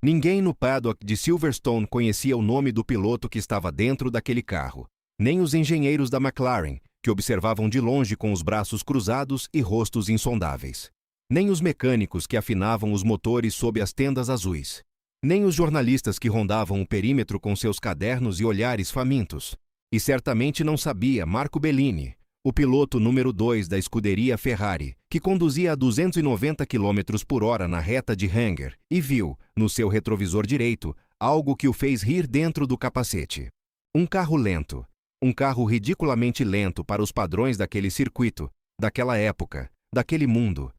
Ninguém no paddock de Silverstone conhecia o nome do piloto que estava dentro daquele carro, nem os engenheiros da McLaren, que observavam de longe com os braços cruzados e rostos insondáveis. Nem os mecânicos que afinavam os motores sob as tendas azuis. Nem os jornalistas que rondavam o perímetro com seus cadernos e olhares famintos. E certamente não sabia Marco Bellini, o piloto número 2 da escuderia Ferrari, que conduzia a 290 km por hora na reta de Hanggar e viu, no seu retrovisor direito, algo que o fez rir dentro do capacete. Um carro lento. Um carro ridiculamente lento para os padrões daquele circuito, daquela época, daquele mundo.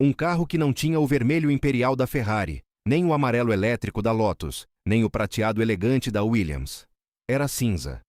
Um carro que não tinha o vermelho imperial da Ferrari, nem o amarelo elétrico da Lotus, nem o prateado elegante da Williams. Era cinza.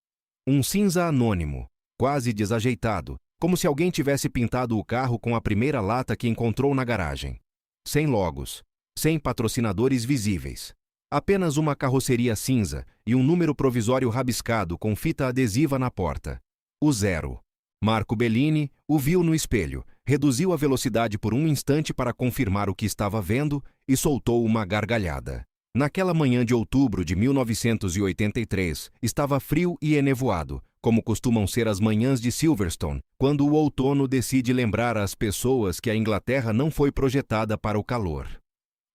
Um cinza anônimo, quase desajeitado, como se alguém tivesse pintado o carro com a primeira lata que encontrou na garagem. Sem logos, sem patrocinadores visíveis. Apenas uma carroceria cinza e um número provisório rabiscado com fita adesiva na porta. O 0. Marco Bellini o viu no espelho, reduziu a velocidade por um instante para confirmar o que estava vendo e soltou uma gargalhada. Naquela manhã de outubro de 1983, estava frio e enevoado, como costumam ser as manhãs de Silverstone, quando o outono decide lembrar às pessoas que a Inglaterra não foi projetada para o calor.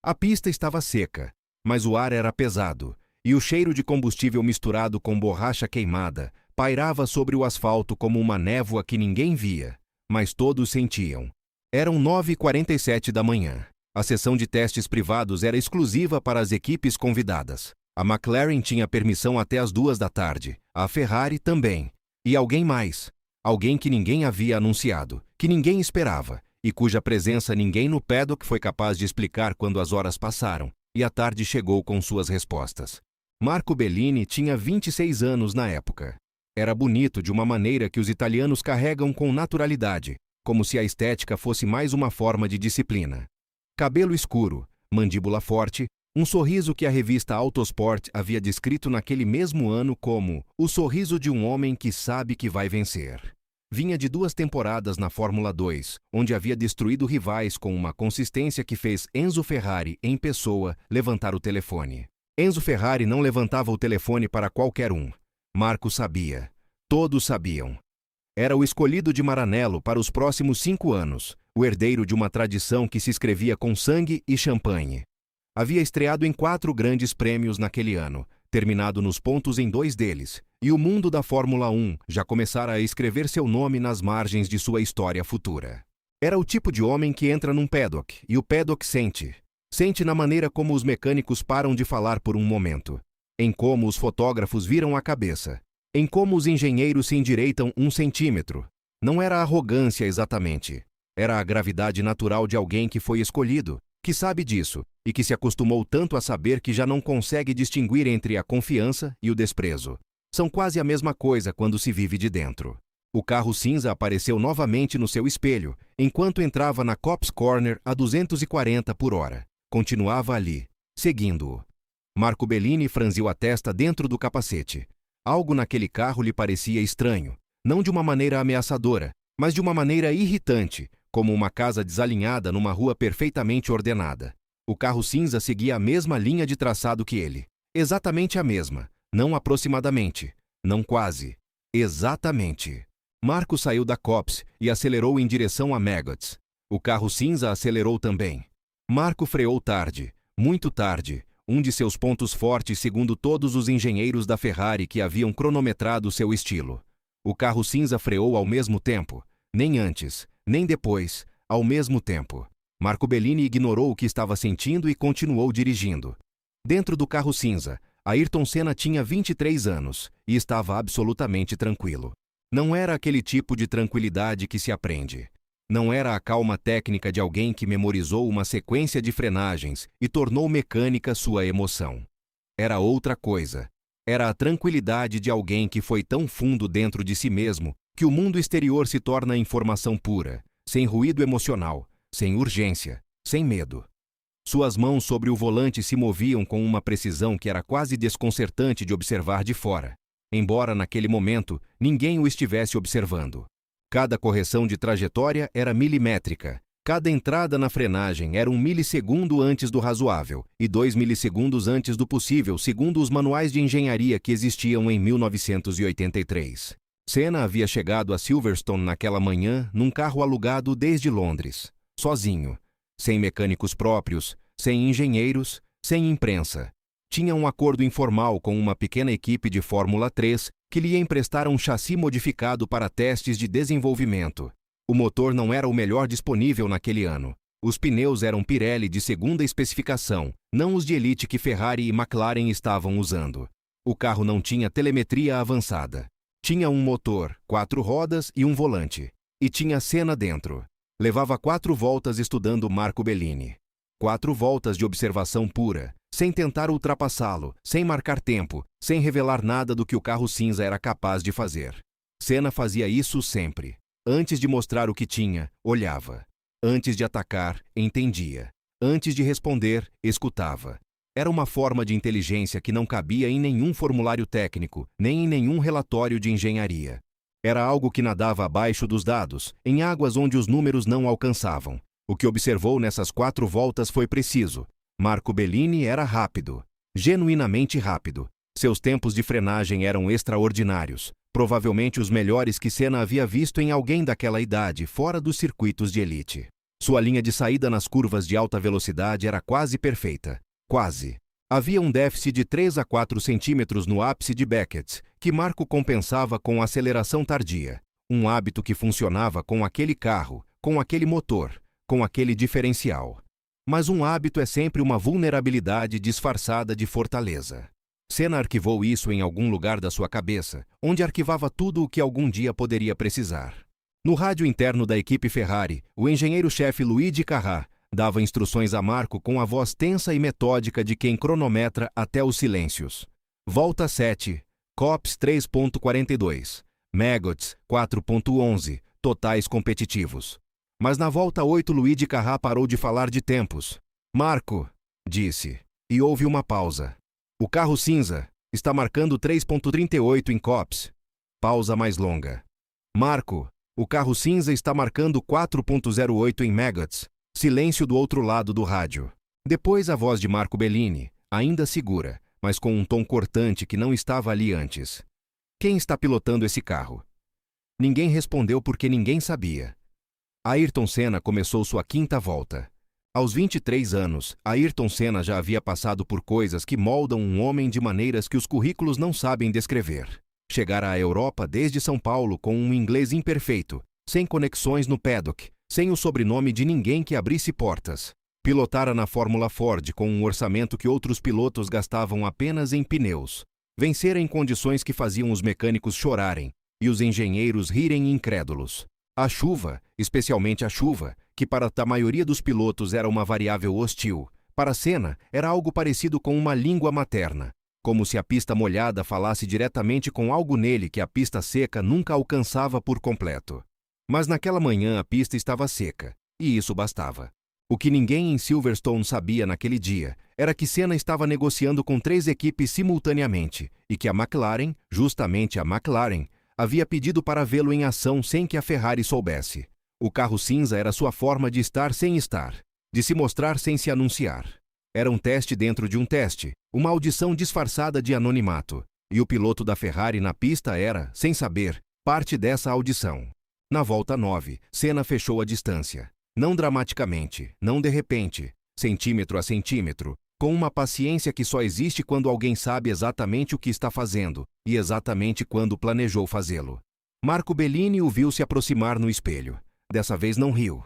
A pista estava seca, mas o ar era pesado, e o cheiro de combustível misturado com borracha queimada pairava sobre o asfalto como uma névoa que ninguém via, mas todos sentiam. Eram 9h47 da manhã. A sessão de testes privados era exclusiva para as equipes convidadas. A McLaren tinha permissão até as 2 da tarde, a Ferrari também, e alguém mais. Alguém que ninguém havia anunciado, que ninguém esperava, e cuja presença ninguém no paddock foi capaz de explicar quando as horas passaram, e a tarde chegou com suas respostas. Marco Bellini tinha 26 anos na época. Era bonito de uma maneira que os italianos carregam com naturalidade, como se a estética fosse mais uma forma de disciplina. Cabelo escuro, mandíbula forte, um sorriso que a revista Autosport havia descrito naquele mesmo ano como o sorriso de um homem que sabe que vai vencer. Vinha de 2 temporadas na Fórmula 2, onde havia destruído rivais com uma consistência que fez Enzo Ferrari, em pessoa, levantar o telefone. Enzo Ferrari não levantava o telefone para qualquer um. Marco sabia. Todos sabiam. Era o escolhido de Maranello para os próximos 5 anos, o herdeiro de uma tradição que se escrevia com sangue e champanhe. Havia estreado em 4 grandes prêmios naquele ano, terminado nos pontos em 2 deles, e o mundo da Fórmula 1 já começara a escrever seu nome nas margens de sua história futura. Era o tipo de homem que entra num paddock, e o paddock sente. Sente na maneira como os mecânicos param de falar por um momento, em como os fotógrafos viram a cabeça, em como os engenheiros se endireitam 1 centímetro. Não era arrogância exatamente. Era a gravidade natural de alguém que foi escolhido, que sabe disso, e que se acostumou tanto a saber que já não consegue distinguir entre a confiança e o desprezo. São quase a mesma coisa quando se vive de dentro. O carro cinza apareceu novamente no seu espelho, enquanto entrava na Copse Corner a 240 por hora. Continuava ali, seguindo-o. Marco Bellini franziu a testa dentro do capacete. Algo naquele carro lhe parecia estranho, não de uma maneira ameaçadora, mas de uma maneira irritante, como uma casa desalinhada numa rua perfeitamente ordenada. O carro cinza seguia a mesma linha de traçado que ele. Exatamente a mesma, não aproximadamente, não quase. Exatamente. Marco saiu da Copse e acelerou em direção a Maggots. O carro cinza acelerou também. Marco freou tarde, muito tarde, um de seus pontos fortes segundo todos os engenheiros da Ferrari que haviam cronometrado seu estilo. O carro cinza freou ao mesmo tempo, nem antes, nem depois, ao mesmo tempo. Marco Bellini ignorou o que estava sentindo e continuou dirigindo. Dentro do carro cinza, Ayrton Senna tinha 23 anos e estava absolutamente tranquilo. Não era aquele tipo de tranquilidade que se aprende. Não era a calma técnica de alguém que memorizou uma sequência de frenagens e tornou mecânica sua emoção. Era outra coisa. Era a tranquilidade de alguém que foi tão fundo dentro de si mesmo que o mundo exterior se torna informação pura, sem ruído emocional, sem urgência, sem medo. Suas mãos sobre o volante se moviam com uma precisão que era quase desconcertante de observar de fora, embora naquele momento ninguém o estivesse observando. Cada correção de trajetória era milimétrica, Cada entrada na frenagem era 1 milissegundo antes do razoável e 2 milissegundos antes do possível, segundo os manuais de engenharia que existiam em 1983. Senna havia chegado a Silverstone naquela manhã num carro alugado desde Londres, sozinho, sem mecânicos próprios, sem engenheiros, sem imprensa. Tinha um acordo informal com uma pequena equipe de Fórmula 3 que lhe emprestara um chassi modificado para testes de desenvolvimento. O motor não era o melhor disponível naquele ano. Os pneus eram Pirelli de segunda especificação, não os de elite que Ferrari e McLaren estavam usando. O carro não tinha telemetria avançada. Tinha um motor, 4 rodas e um volante. E tinha Senna dentro. Levava 4 voltas estudando Marco Bellini. 4 voltas de observação pura, sem tentar ultrapassá-lo, sem marcar tempo, sem revelar nada do que o carro cinza era capaz de fazer. Senna fazia isso sempre. Antes de mostrar o que tinha, olhava. Antes de atacar, entendia. Antes de responder, escutava. Era uma forma de inteligência que não cabia em nenhum formulário técnico, nem em nenhum relatório de engenharia. Era algo que nadava abaixo dos dados, em águas onde os números não alcançavam. O que observou nessas 4 voltas foi preciso. Marco Bellini era rápido. Genuinamente rápido. Seus tempos de frenagem eram extraordinários. Provavelmente os melhores que Senna havia visto em alguém daquela idade, fora dos circuitos de elite. Sua linha de saída nas curvas de alta velocidade era quase perfeita. Quase. Havia um déficit de 3 a 4 centímetros no ápice de Beckett, que Marco compensava com aceleração tardia. Um hábito que funcionava com aquele carro, com aquele motor, com aquele diferencial. Mas um hábito é sempre uma vulnerabilidade disfarçada de fortaleza. Senna arquivou isso em algum lugar da sua cabeça, onde arquivava tudo o que algum dia poderia precisar. No rádio interno da equipe Ferrari, o engenheiro-chefe Luigi Carrà dava instruções a Marco com a voz tensa e metódica de quem cronometra até os silêncios. Volta 7, COPS 3.42, Megotts 4.11, totais competitivos. Mas na volta 8 Luigi Carrà parou de falar de tempos. Marco, disse, e houve uma pausa. O carro cinza está marcando 3.38 em COPS. Pausa mais longa. Marco, o carro cinza está marcando 4.08 em Megotts. Silêncio do outro lado do rádio. Depois a voz de Marco Bellini, ainda segura, mas com um tom cortante que não estava ali antes. Quem está pilotando esse carro? Ninguém respondeu porque ninguém sabia. Ayrton Senna começou sua 5ª volta. Aos 23 anos, Ayrton Senna já havia passado por coisas que moldam um homem de maneiras que os currículos não sabem descrever. Chegara à Europa desde São Paulo com um inglês imperfeito, sem conexões no paddock, sem o sobrenome de ninguém que abrisse portas. Pilotara na Fórmula Ford com um orçamento que outros pilotos gastavam apenas em pneus. Vencera em condições que faziam os mecânicos chorarem e os engenheiros rirem incrédulos. A chuva, especialmente a chuva, que para a maioria dos pilotos era uma variável hostil, para Senna era algo parecido com uma língua materna, como se a pista molhada falasse diretamente com algo nele que a pista seca nunca alcançava por completo. Mas naquela manhã a pista estava seca, e isso bastava. O que ninguém em Silverstone sabia naquele dia era que Senna estava negociando com 3 equipes simultaneamente e que a McLaren, justamente a McLaren, havia pedido para vê-lo em ação sem que a Ferrari soubesse. O carro cinza era sua forma de estar sem estar, de se mostrar sem se anunciar. Era um teste dentro de um teste, uma audição disfarçada de anonimato, e o piloto da Ferrari na pista era, sem saber, parte dessa audição. Na volta 9, Senna fechou a distância. Não dramaticamente, não de repente, centímetro a centímetro, com uma paciência que só existe quando alguém sabe exatamente o que está fazendo e exatamente quando planejou fazê-lo. Marco Bellini o viu se aproximar no espelho. Dessa vez não riu.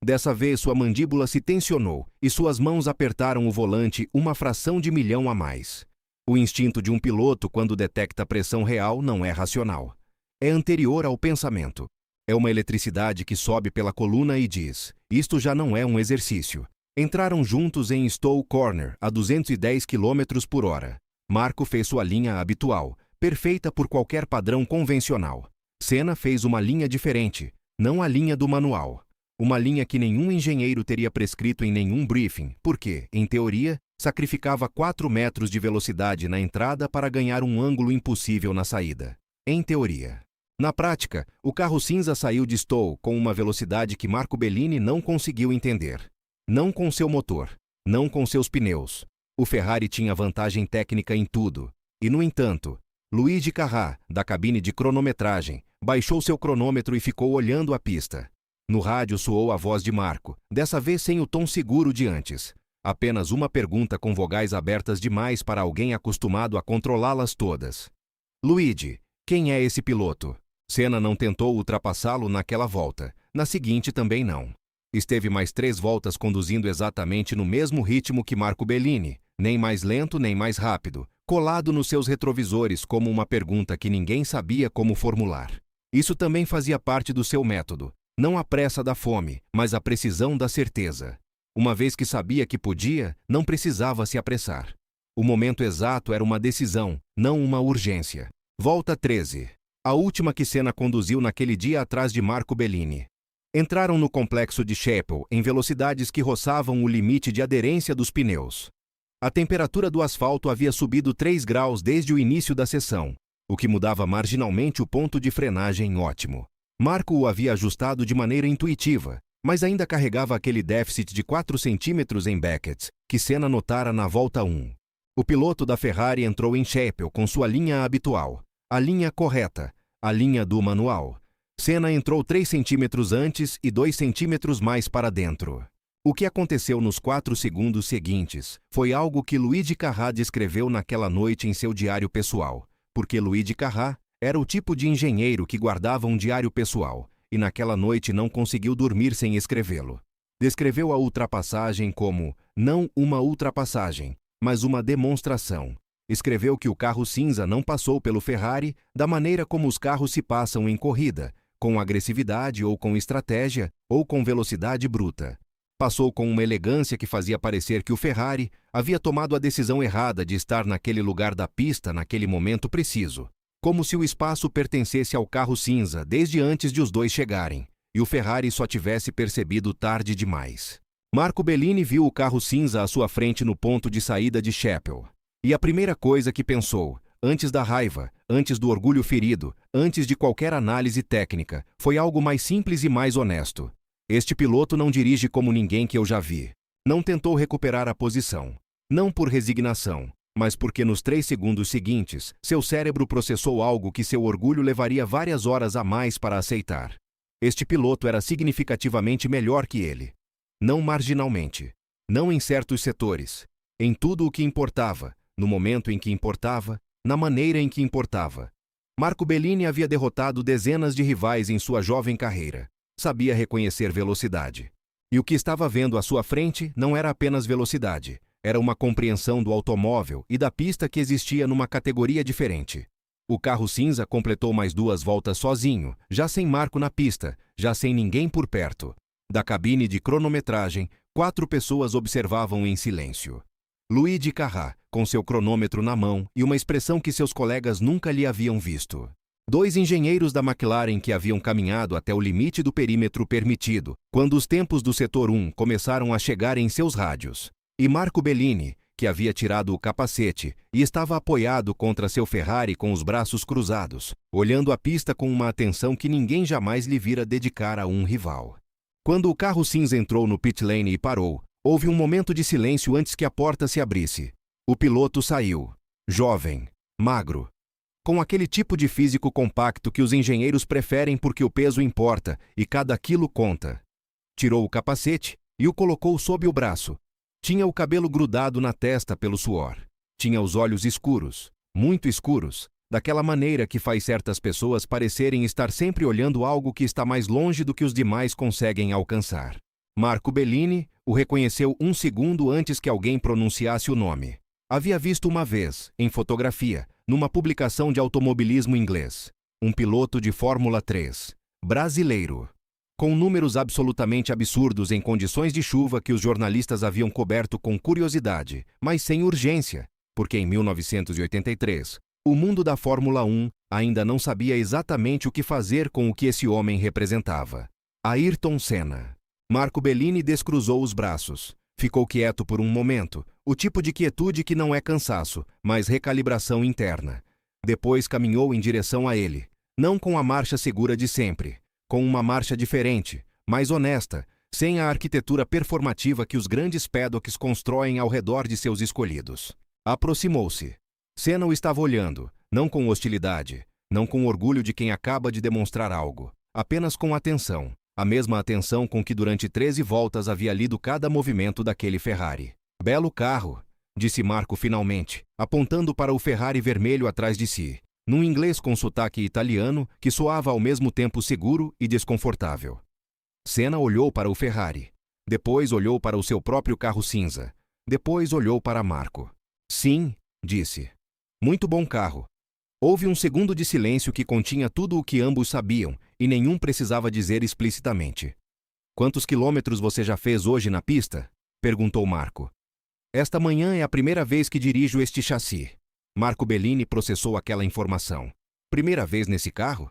Dessa vez sua mandíbula se tensionou e suas mãos apertaram o volante uma fração de milhão a mais. O instinto de um piloto quando detecta pressão real não é racional. É anterior ao pensamento. É uma eletricidade que sobe pela coluna e diz: isto já não é um exercício. Entraram juntos em Stowe Corner a 210 km por hora. Marco fez sua linha habitual, perfeita por qualquer padrão convencional. Senna fez uma linha diferente, não a linha do manual. Uma linha que nenhum engenheiro teria prescrito em nenhum briefing, porque, em teoria, sacrificava 4 metros de velocidade na entrada para ganhar um ângulo impossível na saída. Em teoria. Na prática, o carro cinza saiu de Stowe com uma velocidade que Marco Bellini não conseguiu entender. Não com seu motor, não com seus pneus. O Ferrari tinha vantagem técnica em tudo. E, no entanto, Luigi Carrà, da cabine de cronometragem, baixou seu cronômetro e ficou olhando a pista. No rádio soou a voz de Marco, dessa vez sem o tom seguro de antes. Apenas uma pergunta com vogais abertas demais para alguém acostumado a controlá-las todas. Luigi, quem é esse piloto? Senna não tentou ultrapassá-lo naquela volta. Na seguinte também não. Esteve mais 3 voltas conduzindo exatamente no mesmo ritmo que Marco Bellini, nem mais lento nem mais rápido, colado nos seus retrovisores como uma pergunta que ninguém sabia como formular. Isso também fazia parte do seu método. Não a pressa da fome, mas a precisão da certeza. Uma vez que sabia que podia, não precisava se apressar. O momento exato era uma decisão, não uma urgência. Volta 13. A última que Senna conduziu naquele dia atrás de Marco Bellini. Entraram no complexo de Chapel em velocidades que roçavam o limite de aderência dos pneus. A temperatura do asfalto havia subido 3 graus desde o início da sessão, o que mudava marginalmente o ponto de frenagem ótimo. Marco o havia ajustado de maneira intuitiva, mas ainda carregava aquele déficit de 4 centímetros em Beckett, que Senna notara na volta 1. O piloto da Ferrari entrou em Chapel com sua linha habitual, a linha correta, a linha do manual. Senna entrou 3 centímetros antes e 2 centímetros mais para dentro. O que aconteceu nos 4 segundos seguintes foi algo que Luigi Carrà descreveu naquela noite em seu diário pessoal, porque Luigi Carrà era o tipo de engenheiro que guardava um diário pessoal, e naquela noite não conseguiu dormir sem escrevê-lo. Descreveu a ultrapassagem como, não uma ultrapassagem, mas uma demonstração. Escreveu que o carro cinza não passou pelo Ferrari da maneira como os carros se passam em corrida, com agressividade ou com estratégia, ou com velocidade bruta. Passou com uma elegância que fazia parecer que o Ferrari havia tomado a decisão errada de estar naquele lugar da pista naquele momento preciso. Como se o espaço pertencesse ao carro cinza desde antes de os dois chegarem, e o Ferrari só tivesse percebido tarde demais. Marco Bellini viu o carro cinza à sua frente no ponto de saída de Chapel. E a primeira coisa que pensou, antes da raiva, antes do orgulho ferido, antes de qualquer análise técnica, foi algo mais simples e mais honesto. Este piloto não dirige como ninguém que eu já vi. Não tentou recuperar a posição. Não por resignação, mas porque nos 3 segundos seguintes, seu cérebro processou algo que seu orgulho levaria várias horas a mais para aceitar. Este piloto era significativamente melhor que ele. Não marginalmente. Não em certos setores. Em tudo o que importava, no momento em que importava, na maneira em que importava. Marco Bellini havia derrotado dezenas de rivais em sua jovem carreira. Sabia reconhecer velocidade. E o que estava vendo à sua frente não era apenas velocidade. Era uma compreensão do automóvel e da pista que existia numa categoria diferente. O carro cinza completou mais 2 voltas sozinho, já sem Marco na pista, já sem ninguém por perto. Da cabine de cronometragem, 4 pessoas observavam em silêncio. Luigi Carrà, com seu cronômetro na mão e uma expressão que seus colegas nunca lhe haviam visto. 2 engenheiros da McLaren que haviam caminhado até o limite do perímetro permitido, quando os tempos do setor 1 começaram a chegar em seus rádios. E Marco Bellini, que havia tirado o capacete e estava apoiado contra seu Ferrari com os braços cruzados, olhando a pista com uma atenção que ninguém jamais lhe vira dedicar a um rival. Quando o carro cinza entrou no pit lane e parou, houve um momento de silêncio antes que a porta se abrisse. O piloto saiu. Jovem, magro, com aquele tipo de físico compacto que os engenheiros preferem porque o peso importa e cada quilo conta. Tirou o capacete e o colocou sob o braço. Tinha o cabelo grudado na testa pelo suor. Tinha os olhos escuros, muito escuros, daquela maneira que faz certas pessoas parecerem estar sempre olhando algo que está mais longe do que os demais conseguem alcançar. Marco Bellini o reconheceu 1 segundo antes que alguém pronunciasse o nome. Havia visto uma vez, em fotografia, numa publicação de automobilismo inglês, um piloto de Fórmula 3, brasileiro. Com números absolutamente absurdos em condições de chuva que os jornalistas haviam coberto com curiosidade, mas sem urgência, porque em 1983, o mundo da Fórmula 1 ainda não sabia exatamente o que fazer com o que esse homem representava. Ayrton Senna. Marco Bellini descruzou os braços. Ficou quieto por um momento, o tipo de quietude que não é cansaço, mas recalibração interna. Depois caminhou em direção a ele. Não com a marcha segura de sempre, com uma marcha diferente, mais honesta, sem a arquitetura performativa que os grandes paddocks constroem ao redor de seus escolhidos. Aproximou-se. Senna o estava olhando, não com hostilidade, não com orgulho de quem acaba de demonstrar algo, apenas com atenção, a mesma atenção com que durante 13 voltas havia lido cada movimento daquele Ferrari. Belo carro, disse Marco finalmente, apontando para o Ferrari vermelho atrás de si, num inglês com sotaque italiano que soava ao mesmo tempo seguro e desconfortável. Senna olhou para o Ferrari. Depois olhou para o seu próprio carro cinza. Depois olhou para Marco. Sim, disse. Muito bom carro. Houve um segundo de silêncio que continha tudo o que ambos sabiam, e nenhum precisava dizer explicitamente. Quantos quilômetros você já fez hoje na pista? Perguntou Marco. Esta manhã é a primeira vez que dirijo este chassi. Marco Bellini processou aquela informação. Primeira vez nesse carro?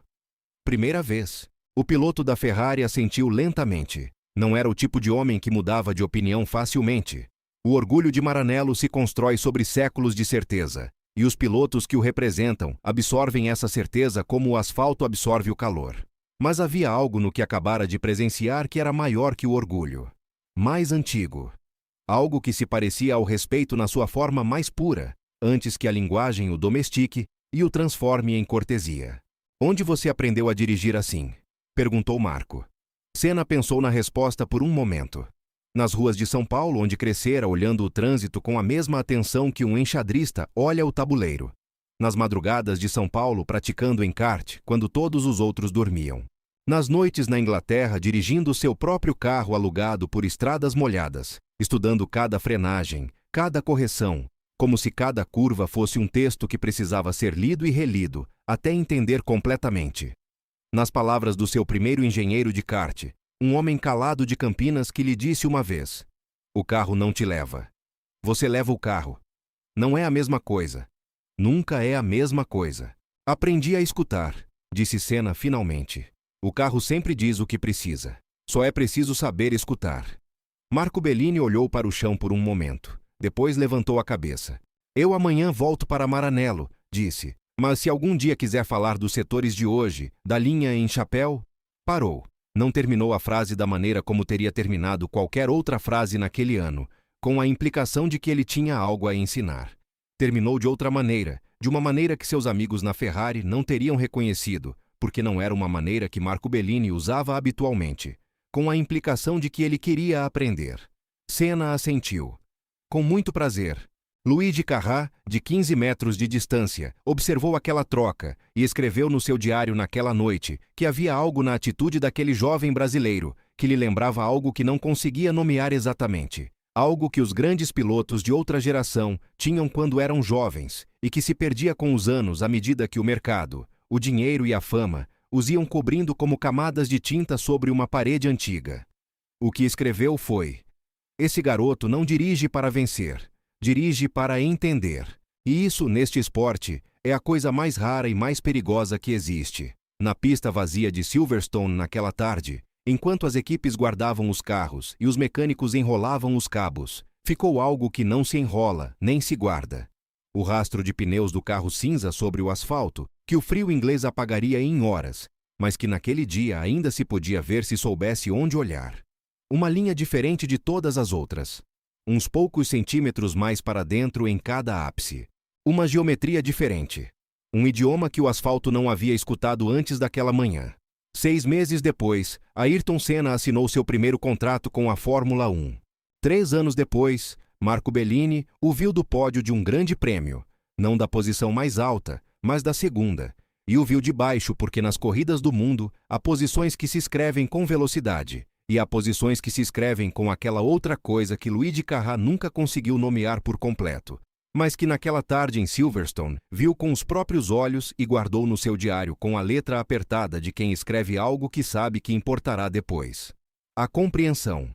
Primeira vez. O piloto da Ferrari assentiu lentamente. Não era o tipo de homem que mudava de opinião facilmente. O orgulho de Maranello se constrói sobre séculos de certeza, e os pilotos que o representam absorvem essa certeza como o asfalto absorve o calor. Mas havia algo no que acabara de presenciar que era maior que o orgulho. Mais antigo. Algo que se parecia ao respeito na sua forma mais pura, antes que a linguagem o domestique e o transforme em cortesia. Onde você aprendeu a dirigir assim? Perguntou Marco. Senna pensou na resposta por um momento. Nas ruas de São Paulo, onde crescera olhando o trânsito com a mesma atenção que um enxadrista olha o tabuleiro. Nas madrugadas de São Paulo praticando encarte, quando todos os outros dormiam. Nas noites na Inglaterra dirigindo seu próprio carro alugado por estradas molhadas, estudando cada frenagem, cada correção, como se cada curva fosse um texto que precisava ser lido e relido, até entender completamente. Nas palavras do seu primeiro engenheiro de kart, um homem calado de Campinas que lhe disse uma vez: o carro não te leva. Você leva o carro. Não é a mesma coisa. Nunca é a mesma coisa. Aprendi a escutar, disse Senna finalmente. O carro sempre diz o que precisa. Só é preciso saber escutar. Marco Bellini olhou para o chão por um momento. Depois levantou a cabeça. Eu amanhã volto para Maranello, disse. Mas se algum dia quiser falar dos setores de hoje, da linha em chapéu... Parou. Não terminou a frase da maneira como teria terminado qualquer outra frase naquele ano, com a implicação de que ele tinha algo a ensinar. Terminou de outra maneira, de uma maneira que seus amigos na Ferrari não teriam reconhecido, porque não era uma maneira que Marco Bellini usava habitualmente, com a implicação de que ele queria aprender. Senna assentiu. Com muito prazer. Luigi Carrà, de 15 metros de distância, observou aquela troca e escreveu no seu diário naquela noite que havia algo na atitude daquele jovem brasileiro que lhe lembrava algo que não conseguia nomear exatamente. Algo que os grandes pilotos de outra geração tinham quando eram jovens e que se perdia com os anos à medida que o mercado, o dinheiro e a fama os iam cobrindo como camadas de tinta sobre uma parede antiga. O que escreveu foi: esse garoto não dirige para vencer. Dirige para entender. E isso, neste esporte, é a coisa mais rara e mais perigosa que existe. Na pista vazia de Silverstone naquela tarde, enquanto as equipes guardavam os carros e os mecânicos enrolavam os cabos, ficou algo que não se enrola, nem se guarda. O rastro de pneus do carro cinza sobre o asfalto, que o frio inglês apagaria em horas, mas que naquele dia ainda se podia ver se soubesse onde olhar. Uma linha diferente de todas as outras. Uns poucos centímetros mais para dentro em cada ápice. Uma geometria diferente. Um idioma que o asfalto não havia escutado antes daquela manhã. 6 meses depois, Ayrton Senna assinou seu primeiro contrato com a Fórmula 1. 3 anos depois, Marco Bellini o viu do pódio de um grande prêmio, não da posição mais alta, mas da segunda, e o viu de baixo porque nas corridas do mundo há posições que se escrevem com velocidade, e há posições que se escrevem com aquela outra coisa que Luigi Carrà nunca conseguiu nomear por completo, mas que naquela tarde em Silverstone viu com os próprios olhos e guardou no seu diário com a letra apertada de quem escreve algo que sabe que importará depois. A compreensão,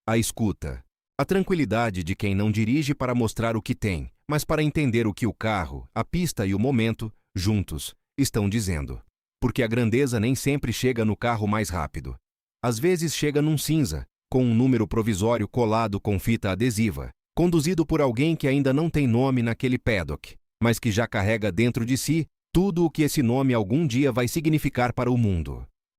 a escuta, a tranquilidade de quem não dirige para mostrar o que tem, mas para entender o que o carro, a pista e o momento, juntos, estão dizendo. Porque a grandeza nem sempre chega no carro mais rápido. Às vezes chega num cinza, com um número provisório colado com fita adesiva, conduzido por alguém que ainda não tem nome naquele paddock, mas que já carrega dentro de si Tudo o que esse nome algum dia vai significar para o mundo.